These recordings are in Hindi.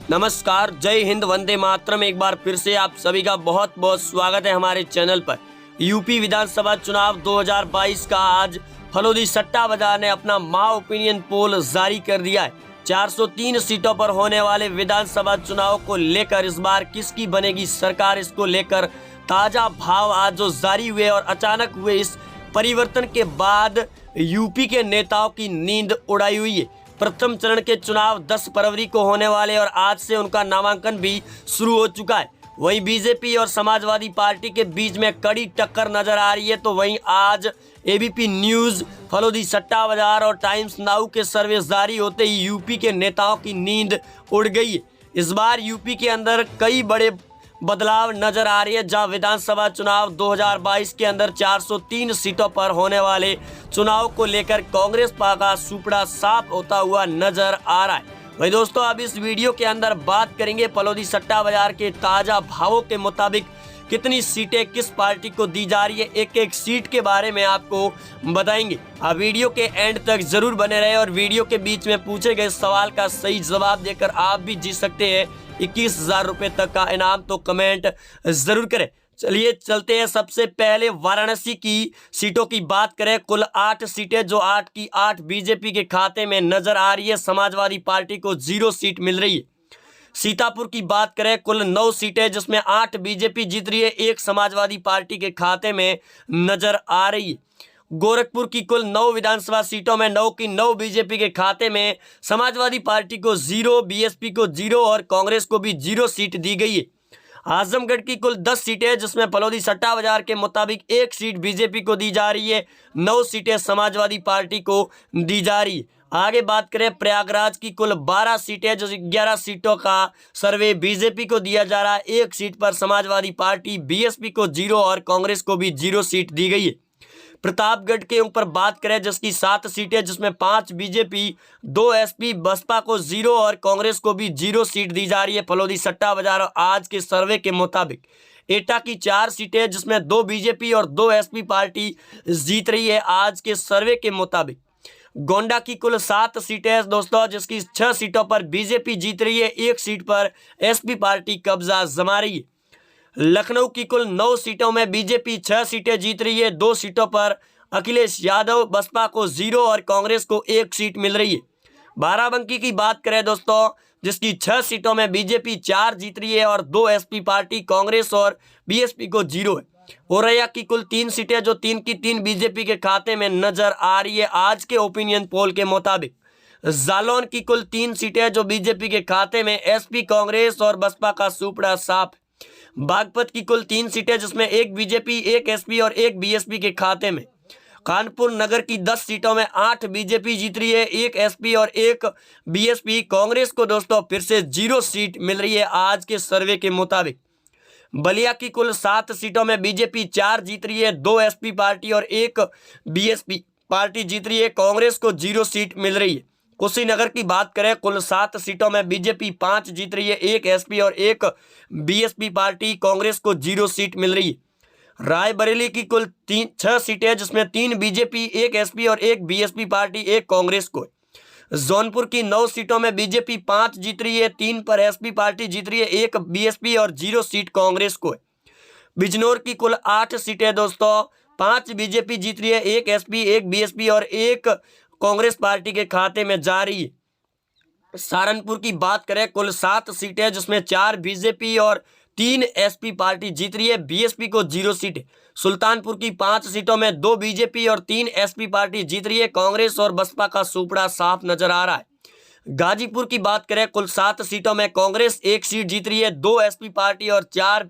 नमस्कार, जय हिंद, वंदे मातरम। एक बार फिर से आप सभी का बहुत बहुत स्वागत है हमारे चैनल पर। यूपी विधानसभा चुनाव 2022 का आज फलोदी सट्टा बाजार ने अपना माह ओपिनियन पोल जारी कर दिया है। 403 सीटों पर होने वाले विधानसभा चुनाव को लेकर इस बार किसकी बनेगी सरकार, इसको लेकर ताजा भाव आज जो जारी हुए और अचानक हुए इस परिवर्तन के बाद यूपी के नेताओं की नींद उड़ाई हुई है। प्रथम चरण के चुनाव 10 फरवरी को होने वाले और आज से उनका नामांकन भी शुरू हो चुका है। वहीं बीजेपी और समाजवादी पार्टी के बीच में कड़ी टक्कर नजर आ रही है। तो वहीं आज एबीपी न्यूज, फलोदी सट्टा बाजार और टाइम्स नाउ के सर्वे जारी होते ही यूपी के नेताओं की नींद उड़ गई है। इस बार यूपी के अंदर कई बड़े बदलाव नजर आ रही है, जहां विधानसभा चुनाव 2022 के अंदर 403 सीटों पर होने वाले चुनाव को लेकर कांग्रेस का सुपड़ा साफ होता हुआ नजर आ रहा है। वही दोस्तों, अब इस वीडियो के अंदर बात करेंगे फलोदी सट्टा बाजार के ताजा भावों के मुताबिक कितनी सीटें किस पार्टी को दी जा रही है, एक एक सीट के बारे में आपको बताएंगे। आप वीडियो के एंड तक जरूर बने रहे और वीडियो के बीच में पूछे गए सवाल का सही जवाब देकर आप भी जीत सकते हैं 21,000 रुपए तक का इनाम। तो कमेंट जरूर करें। चलिए चलते हैं। सबसे पहले वाराणसी की सीटों की बात करें। कुल 8 सीटें, जो 8 की 8 बीजेपी के खाते में नजर आ रही है। समाजवादी पार्टी को 0 सीट मिल रही है। सीतापुर की बात करें, कुल 9 सीटें, जिसमें 8 बीजेपी जीत रही है, 1 समाजवादी पार्टी के खाते में नजर आ रही है। गोरखपुर की कुल 9 विधानसभा सीटों में 9 की 9 बीजेपी के खाते में, समाजवादी पार्टी को 0, बीएसपी को 0 और कांग्रेस को भी 0 सीट दी गई है। आजमगढ़ की कुल 10 सीटें, जिसमें फलोदी सट्टा बाजार के मुताबिक 1 सीट बीजेपी को दी जा रही है, 9 सीटें समाजवादी पार्टी को दी जा रही है। आगे बात करें प्रयागराज की कुल 12 सीटें, जो 11 सीटों का सर्वे बीजेपी को दिया जा रहा है, 1 सीट पर समाजवादी पार्टी, बीएसपी को 0 और कांग्रेस को भी 0 सीट दी गई है। प्रतापगढ़ के ऊपर बात करें, जिसकी 7 सीटें, जिसमें 5 बीजेपी, 2 एसपी, बसपा को 0 और कांग्रेस को भी 0 सीट दी जा रही है फलोदी सट्टा बाजार और आज के सर्वे के मुताबिक। एटा की 4 सीटें, जिसमें 2 बीजेपी और 2 एसपी पार्टी जीत रही है आज के सर्वे के मुताबिक। गोंडा की कुल 7 सीटें दोस्तों, जिसकी 6 सीटों पर बीजेपी जीत रही है, 1 सीट पर एसपी पार्टी कब्जा जमा रही है। लखनऊ की कुल 9 सीटों में बीजेपी 6 सीटें जीत रही है, 2 सीटों पर अखिलेश यादव, बसपा को 0 और कांग्रेस को 1 सीट मिल रही है। बाराबंकी की बात करें दोस्तों, जिसकी 6 सीटों में बीजेपी 4 जीत रही है और 2 एसपी पार्टी, कांग्रेस और बीएसपी को 0 है। औरैया की कुल 3 सीटें, जो 3 की 3 बीजेपी के खाते में नजर आ रही है आज के ओपिनियन पोल के मुताबिक। जालौन की कुल 3 सीटें, जो बीजेपी के खाते में, एसपी, कांग्रेस और बसपा का सुपड़ा साफ। बागपत की कुल 3 सीटें, जिसमें 1 बीजेपी, 1 एसपी और 1 बीएसपी के खाते में। कानपुर नगर की 10 सीटों में 8 बीजेपी जीत रही है, 1 एसपी और 1 बीएसपी। कांग्रेस को दोस्तों फिर से 0 सीट मिल रही है आज के सर्वे के मुताबिक। बलिया की कुल 7 सीटों में बीजेपी 4 जीत रही है, 2 एसपी पार्टी और 1 बीएसपी पार्टी जीत रही है, कांग्रेस को 0 सीट मिल रही है। कुशीनगर की बात करें, कुल 7 सीटों में बीजेपी 5 जीत रही है, 1 एसपी और 1 बीएसपी पार्टी, कांग्रेस को 0 सीट मिल रही है। रायबरेली की कुल 6 सीटें, जिसमें 3 बीजेपी, 1 एसपी और 1 बीएसपी पार्टी, 1 कांग्रेस को। जौनपुर की 9 सीटों में बीजेपी 5 जीत रही है, 3 पर एसपी पार्टी जीत रही है, 1 बीएसपी और 0 सीट कांग्रेस को है। बिजनौर की कुल 8 सीटें दोस्तों, 5 बीजेपी जीत रही है, 1 एसपी, 1 बीएसपी और 1 कांग्रेस पार्टी के खाते में जा रही है। सहारनपुर की बात करें, कुल 7 सीटें, जिसमें 4 बीजेपी और 3 एसपी पार्टी जीत रही है, बीएसपी को 0 सीट है। सुल्तानपुर की 5 सीटों में 2 बीजेपी और 3 एसपी पार्टी जीत रही है, कांग्रेस और बसपा का सुपड़ा साफ नजर आ रहा है। गाजीपुर की बात करें, कुल 7 सीटों में कांग्रेस 1 सीट जीत रही है, 2 एसपी पार्टी और 4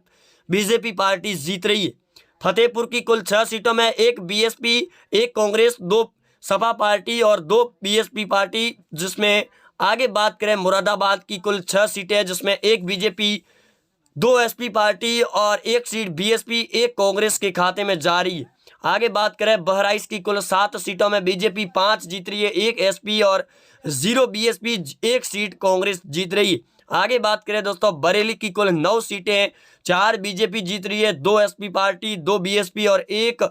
बीजेपी पार्टी जीत रही है। फतेहपुर की कुल 6 सीटों में 1 बीएसपी, 1 कांग्रेस, 2 सपा पार्टी और 2 बीएसपी पार्टी, जिसमें आगे बात करें मुरादाबाद की कुल 6 सीटें, जिसमें 1 बीजेपी, 2 एसपी पार्टी और 1 सीट बीएसपी, 1 कांग्रेस के खाते में जा रही है। आगे बात करें बहराइच की कुल 7 सीटों में बीजेपी 5 जीत रही है, 1 एसपी और 0 बीएसपी, 1 सीट कांग्रेस जीत रही है। आगे बात करें दोस्तों बरेली की कुल 9 सीटें, 4 बीजेपी जीत रही है, 2 एसपी पार्टी, 2 बीएसपी और 1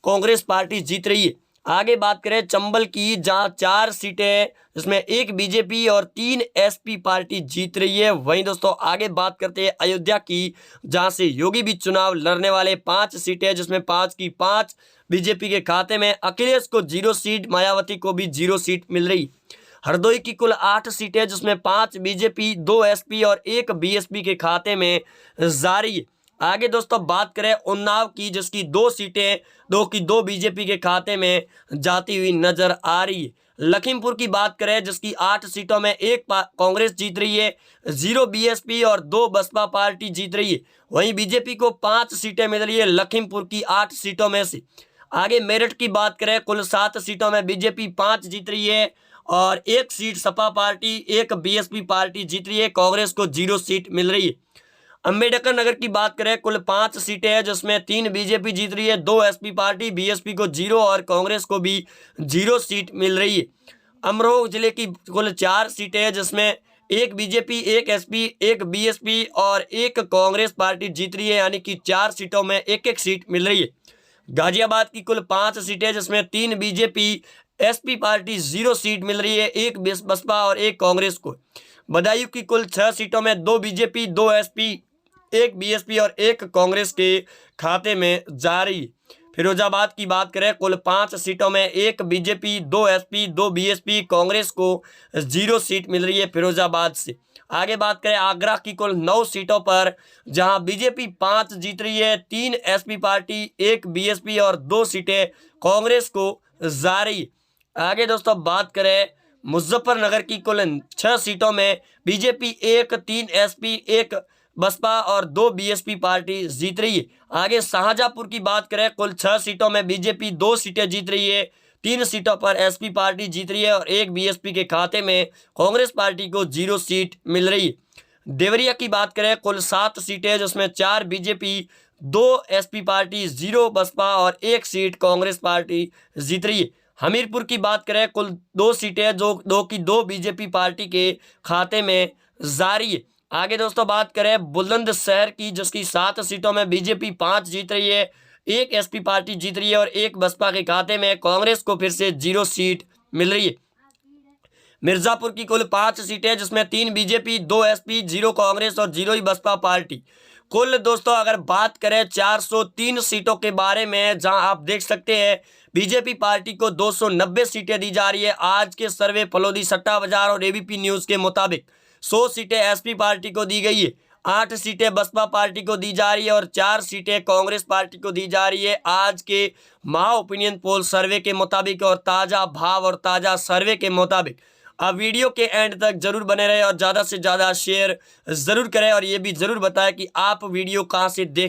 कांग्रेस पार्टी जीत रही है। आगे बात करें चंबल की, जहां 4 सीटें जिसमें एक बीजेपी और 3 एसपी पार्टी जीत रही है। वहीं दोस्तों आगे बात करते हैं अयोध्या की, जहां से योगी भी चुनाव लड़ने वाले 5 सीटें, जिसमें 5 की 5 बीजेपी के खाते में। अखिलेश को 0 सीट, मायावती को भी 0 सीट मिल रही। हरदोई की कुल 8 सीटें, जिसमें 5 बीजेपी, 2 एसपी और 1 बीएसपी के खाते में जारी है। आगे दोस्तों बात करें उन्नाव की, जिसकी 2 सीटें, 2 की 2 बीजेपी के खाते में जाती हुई नजर आ रही है। लखीमपुर की बात करें, जिसकी 8 सीटों में 1 कांग्रेस जीत रही है, 0 बीएसपी और 2 बसपा पार्टी जीत रही है। वहीं बीजेपी को 5 सीटें मिल रही है लखीमपुर की 8 सीटों में से। आगे मेरठ की बात करें, कुल 7 सीटों में बीजेपी 5 जीत रही है और 1 seat Sapa party, 1 BSP party जीत रही है। कांग्रेस को 0 सीट मिल रही है। अंबेडकर नगर की बात करें, कुल 5 सीटें हैं, जिसमें 3 बीजेपी जीत रही है, 2 एसपी पार्टी, बीएसपी को 0 और कांग्रेस को भी 0 सीट मिल रही है। अमरोह जिले की कुल 4 सीटें हैं, जिसमें 1 बीजेपी, 1 एसपी, 1 बीएसपी और 1 कांग्रेस पार्टी जीत रही है, यानी कि 4 सीटों में 1-1 सीट मिल रही है। गाजियाबाद की कुल 5 सीटें, जिसमें 3 बीजेपी, एसपी पार्टी 0 सीट मिल रही है, 1 बसपा और 1 कांग्रेस को। बदायूं की कुल 6 सीटों में 2 बीजेपी, 2 एसपी, 1 बीएसपी और 1 कांग्रेस के खाते में जा रही। फिरोजाबाद की बात करें, कुल 5 सीटों में 1 बीजेपी, 2 एसपी, 2 बीएसपी, कांग्रेस को 0 सीट मिल रही है फिरोजाबाद से। आगे बात करें आगरा की कुल 9 सीटों पर, जहां बीजेपी 5 जीत रही है, 3 एसपी पार्टी, 1 बीएसपी और 2 सीटें कांग्रेस को जा रही। आगे दोस्तों बात करें मुजफ्फरनगर की कुल 6 सीटों में बीजेपी 1, 3 एसपी, 1 बसपा और 2 बीएसपी पार्टी जीत रही है। आगे शाहजहांपुर की बात करें, कुल 6 सीटों में बीजेपी 2 सीटें जीत रही है, 3 सीटों पर एसपी पार्टी जीत रही है और 1 बीएसपी के खाते में कांग्रेस पार्टी को 0 सीट मिल रही है। देवरिया की बात करें, कुल 7 सीटें, जिसमें 4 बीजेपी, 2 एसपी पार्टी, 0 बसपा और 1 सीट कांग्रेस पार्टी जीत रही है। हमीरपुर की बात करें, कुल 2 सीटें, जो 2 की 2 बीजेपी पार्टी के खाते में जारी है। आगे दोस्तों बात करें बुलंदशहर की, जिसकी 7 सीटों में बीजेपी 5 जीत रही है, 1 एसपी पार्टी जीत रही है और 1 बसपा के खाते में। कांग्रेस को फिर से 0 सीट मिल रही है। मिर्जापुर की कुल 5 सीटें, जिसमें 3 बीजेपी, 2 एसपी, 0 कांग्रेस और 0 ही बसपा पार्टी। कुल दोस्तों अगर बात करें 403 सीटों के बारे में, जहां आप देख सकते हैं बीजेपी पार्टी को 290 सीटें दी जा रही है। आज के सर्वे फलोदी सट्टा बाजार और एबीपी न्यूज के मुताबिक 100 सीटें एसपी पार्टी को दी गई है, 8 सीटें बसपा पार्टी को दी जा रही है और 4 सीटें कांग्रेस पार्टी को दी जा रही है। आज के महा ओपिनियन पोल सर्वे के मुताबिक और ताज़ा भाव और ताज़ा सर्वे के मुताबिक। आप वीडियो के एंड तक जरूर बने रहे और ज़्यादा से ज़्यादा शेयर ज़रूर करें और ये भी ज़रूर बताएं कि आप वीडियो कहाँ से देख